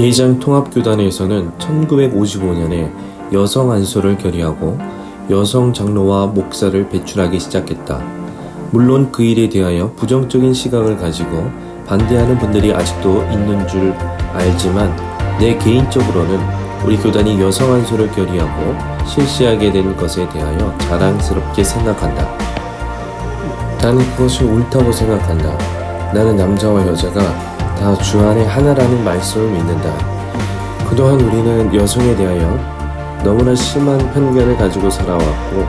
예장 통합교단에서는 1955년에 여성 안수를 결의하고 여성 장로와 목사를 배출하기 시작했다. 물론 그 일에 대하여 부정적인 시각을 가지고 반대하는 분들이 아직도 있는 줄 알지만 내 개인적으로는 우리 교단이 여성 안수를 결의하고 실시하게 된 것에 대하여 자랑스럽게 생각한다. 나는 그것이 옳다고 생각한다. 나는 남자와 여자가 다 주 안에 하나라는 말씀을 믿는다. 그동안 우리는 여성에 대하여 너무나 심한 편견을 가지고 살아왔고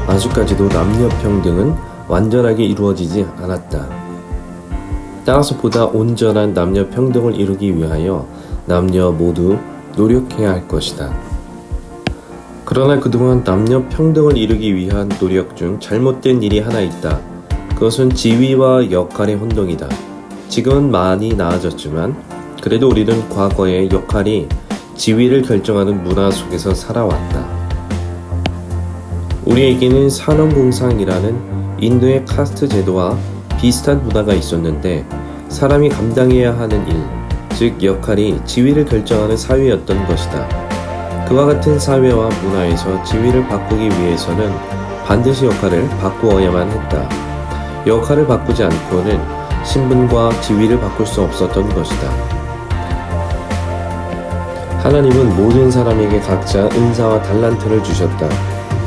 아직까지도 남녀 평등은 완전하게 이루어지지 않았다. 따라서 보다 온전한 남녀 평등을 이루기 위하여 남녀 모두 노력해야 할 것이다. 그러나 그동안 남녀 평등을 이루기 위한 노력 중 잘못된 일이 하나 있다. 그것은 지위와 역할의 혼동이다. 지금은 많이 나아졌지만 그래도 우리는 과거의 역할이 지위를 결정하는 문화 속에서 살아왔다. 우리에게는 산업공상이라는 인도의 카스트 제도와 비슷한 문화가 있었는데 사람이 감당해야 하는 일, 즉 역할이 지위를 결정하는 사회였던 것이다. 그와 같은 사회와 문화에서 지위를 바꾸기 위해서는 반드시 역할을 바꾸어야만 했다. 역할을 바꾸지 않고는 신분과 지위를 바꿀 수 없었던 것이다. 하나님은 모든 사람에게 각자 은사와 달란트를 주셨다.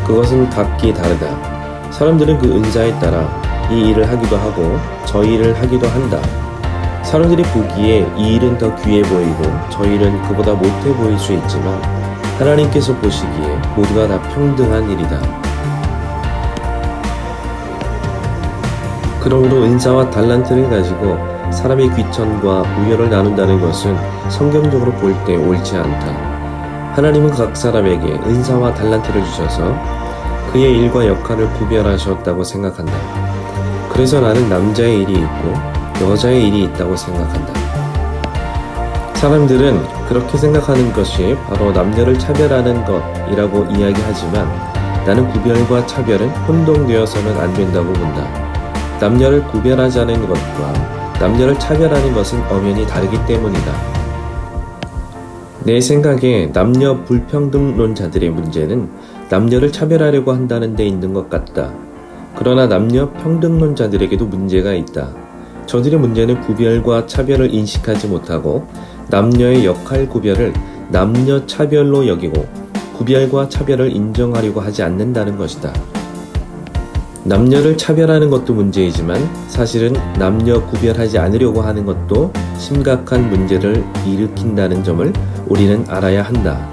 그것은 각기 다르다. 사람들은 그 은사에 따라 이 일을 하기도 하고 저 일을 하기도 한다. 사람들이 보기에 이 일은 더 귀해 보이고 저 일은 그보다 못해 보일 수 있지만 하나님께서 보시기에 모두가 다 평등한 일이다. 그러므로 은사와 달란트를 가지고 사람의 귀천과 우열을 나눈다는 것은 성경적으로 볼 때 옳지 않다. 하나님은 각 사람에게 은사와 달란트를 주셔서 그의 일과 역할을 구별하셨다고 생각한다. 그래서 나는 남자의 일이 있고 여자의 일이 있다고 생각한다. 사람들은 그렇게 생각하는 것이 바로 남녀를 차별하는 것이라고 이야기하지만 나는 구별과 차별은 혼동되어서는 안 된다고 본다. 남녀를 구별하자는 것과 남녀를 차별하는 것은 엄연히 다르기 때문이다. 내 생각에 남녀 불평등론자들의 문제는 남녀를 차별하려고 한다는 데 있는 것 같다. 그러나 남녀 평등론자들에게도 문제가 있다. 저들의 문제는 구별과 차별을 인식하지 못하고 남녀의 역할 구별을 남녀 차별로 여기고 구별과 차별을 인정하려고 하지 않는다는 것이다. 남녀를 차별하는 것도 문제이지만 사실은 남녀 구별하지 않으려고 하는 것도 심각한 문제를 일으킨다는 점을 우리는 알아야 한다.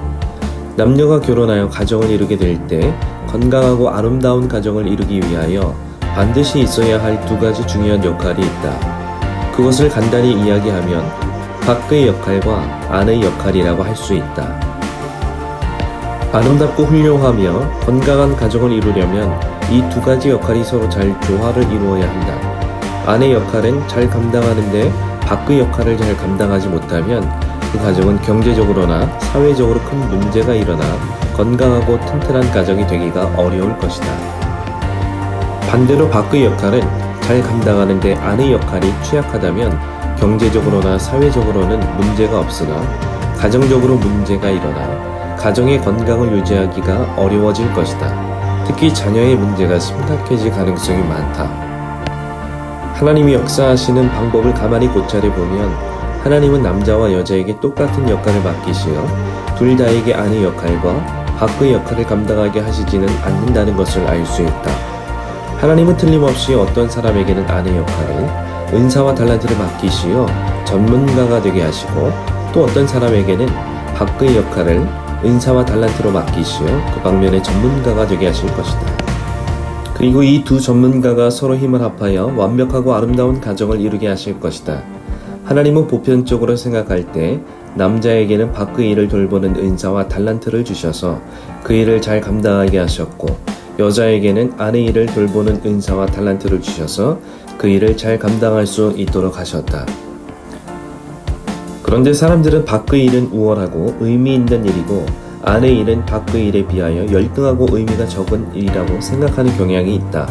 남녀가 결혼하여 가정을 이루게 될 때 건강하고 아름다운 가정을 이루기 위하여 반드시 있어야 할 두 가지 중요한 역할이 있다. 그것을 간단히 이야기하면 밖의 역할과 안의 역할이라고 할 수 있다. 아름답고 훌륭하며 건강한 가정을 이루려면 이 두 가지 역할이 서로 잘 조화를 이루어야 한다. 아내 역할은 잘 감당하는데 밖의 역할을 잘 감당하지 못하면 그 가정은 경제적으로나 사회적으로 큰 문제가 일어나 건강하고 튼튼한 가정이 되기가 어려울 것이다. 반대로 밖의 역할은 잘 감당하는데 아내 역할이 취약하다면 경제적으로나 사회적으로는 문제가 없으나 가정적으로 문제가 일어나 가정의 건강을 유지하기가 어려워질 것이다. 특히 자녀의 문제가 심각해질 가능성이 많다. 하나님이 역사하시는 방법을 가만히 고찰해 보면 하나님은 남자와 여자에게 똑같은 역할을 맡기시어 둘 다에게 아내 역할과 밖의 역할을 감당하게 하시지는 않는다는 것을 알 수 있다. 하나님은 틀림없이 어떤 사람에게는 아내 역할을, 은사와 달란트를 맡기시어 전문가가 되게 하시고 또 어떤 사람에게는 밖의 역할을 은사와 달란트로 맡기시어 그 방면의 전문가가 되게 하실 것이다. 그리고 이 두 전문가가 서로 힘을 합하여 완벽하고 아름다운 가정을 이루게 하실 것이다. 하나님은 보편적으로 생각할 때 남자에게는 밖의 일을 돌보는 은사와 달란트를 주셔서 그 일을 잘 감당하게 하셨고 여자에게는 아내 일을 돌보는 은사와 달란트를 주셔서 그 일을 잘 감당할 수 있도록 하셨다. 그런데 사람들은 밖의 일은 우월하고 의미 있는 일이고 안의 일은 밖의 일에 비하여 열등하고 의미가 적은 일이라고 생각하는 경향이 있다.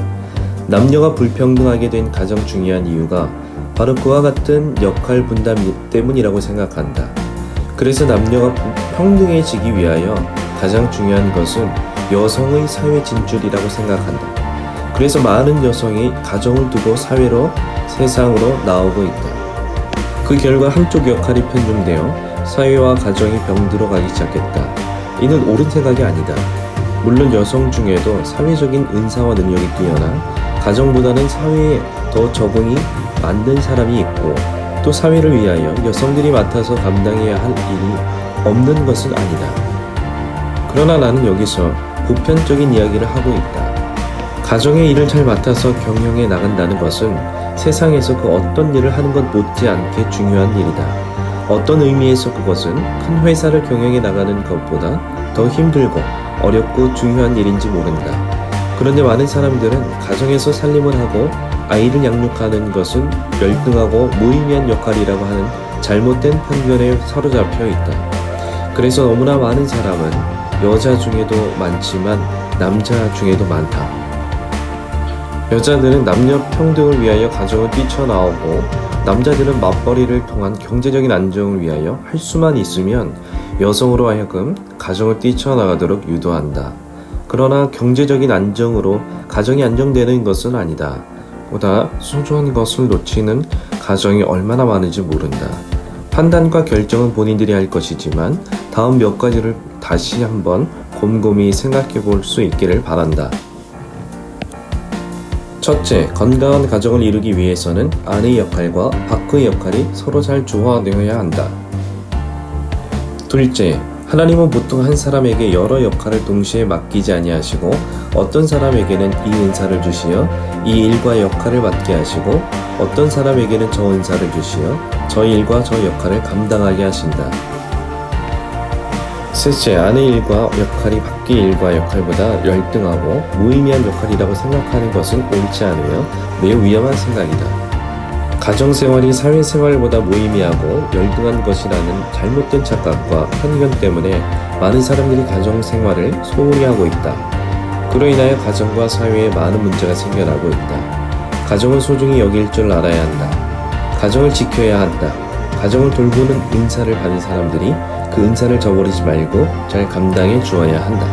남녀가 불평등하게 된 가장 중요한 이유가 바로 그와 같은 역할 분담 때문이라고 생각한다. 그래서 남녀가 평등해지기 위하여 가장 중요한 것은 여성의 사회 진출이라고 생각한다. 그래서 많은 여성이 가정을 두고 세상으로 나오고 있다. 그 결과 한쪽 역할이 편중되어 사회와 가정이 병들어 가기 시작했다. 이는 옳은 생각이 아니다. 물론 여성 중에도 사회적인 은사와 능력이 뛰어나 가정보다는 사회에 더 적응이 맞는 사람이 있고, 또 사회를 위하여 여성들이 맡아서 감당해야 할 일이 없는 것은 아니다. 그러나 나는 여기서 보편적인 이야기를 하고 있다. 가정의 일을 잘 맡아서 경영해 나간다는 것은 세상에서 그 어떤 일을 하는 것 못지않게 중요한 일이다. 어떤 의미에서 그것은 큰 회사를 경영해 나가는 것보다 더 힘들고 어렵고 중요한 일인지 모른다. 그런데 많은 사람들은 가정에서 살림을 하고 아이를 양육하는 것은 열등하고 무의미한 역할이라고 하는 잘못된 편견에 사로잡혀 있다. 그래서 너무나 많은 사람은 여자 중에도 많지만 남자 중에도 많다. 여자들은 남녀 평등을 위하여 가정을 뛰쳐나오고, 남자들은 맞벌이를 통한 경제적인 안정을 위하여 할 수만 있으면 여성으로 하여금 가정을 뛰쳐나가도록 유도한다. 그러나 경제적인 안정으로 가정이 안정되는 것은 아니다. 보다 소중한 것을 놓치는 가정이 얼마나 많은지 모른다. 판단과 결정은 본인들이 할 것이지만 다음 몇 가지를 다시 한번 곰곰이 생각해 볼 수 있기를 바란다. 첫째, 건강한 가정을 이루기 위해서는 아내의 역할과 바크의 역할이 서로 잘 조화되어야 한다. 둘째, 하나님은 보통 한 사람에게 여러 역할을 동시에 맡기지 아니하시고 어떤 사람에게는 이 은사를 주시어 이 일과 역할을 맡게 하시고 어떤 사람에게는 저 은사를 주시어 저 일과 저 역할을 감당하게 하신다. 셋째, 아내 일과 역할이 밖의 일과 역할보다 열등하고 무의미한 역할이라고 생각하는 것은 옳지 않으며 매우 위험한 생각이다. 가정생활이 사회생활보다 무의미하고 열등한 것이라는 잘못된 착각과 편견 때문에 많은 사람들이 가정생활을 소홀히 하고 있다. 그로 인하여 가정과 사회에 많은 문제가 생겨나고 있다. 가정을 소중히 여길 줄 알아야 한다. 가정을 지켜야 한다. 가정을 돌보는 은사를 받은 사람들이 그 은사를 저버리지 말고 잘 감당해 주어야 한다.